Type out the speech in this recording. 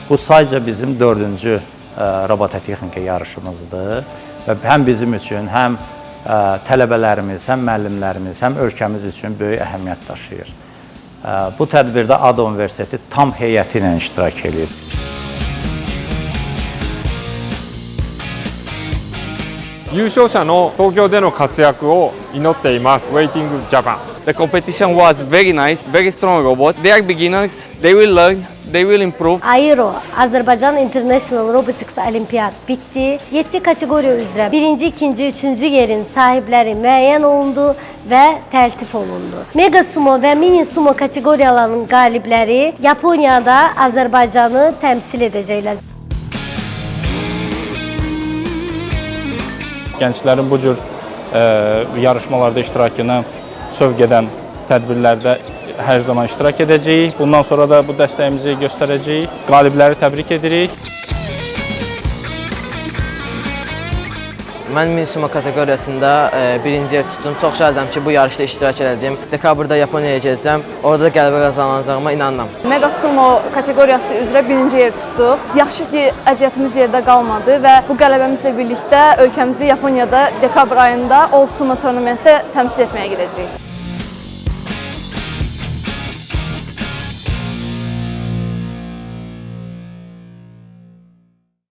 Bu sadəcə bizim 4-cü robototexnika yarışımızdır və həm bizim üçün, həm tələbələrimiz, həm müəllimlərimiz, həm ölkəmiz üçün böyük əhəmiyyət daşıyır. Bu tədbirdə ADA Universiteti tam heyəti ilə iştirak edir. 優勝者の東京での活躍を祈っています。Waiting Japan. The competition was very nice, very strong robot. They are beginners, they will learn, they will improve. AIRO, Azərbaycan International Robotics Olimpiyat bitdi. 7 kateqoriya üzrə 1-ci, 2-ci, 3-cü yerin sahibləri müəyyən olundu və təltif olundu. Mega Sumo və Mini Sumo kateqoriyalarının qalibləri Yaponiyada Azərbaycanı təmsil edəcəklər. Gənclərin bu cür yarışmalarda iştirakına sövq edən tədbirlərdə hər zaman iştirak edəcəyik. Bundan sonra da bu dəstəyimizi göstərəcəyik. Qalibləri təbrik edirik. Mən Mini Sumo kateqoriyasında birinci yer tutdum. Çox şadam ki, bu yarışda iştirak etdim. Dekabrda Yaponiyaya gedəcəm. Orada da qələbə qazanacağıma inanıram. Mega Sumo kateqoriyası üzrə birinci yer tutduq. Yaxşı ki, əziyyətimiz yerdə qalmadı və bu qələbəmizlə birlikdə ölkəmizi Yaponiyada dekabr ayında All Sumo Tournamentdə təmsil etməyə gedəcəyik.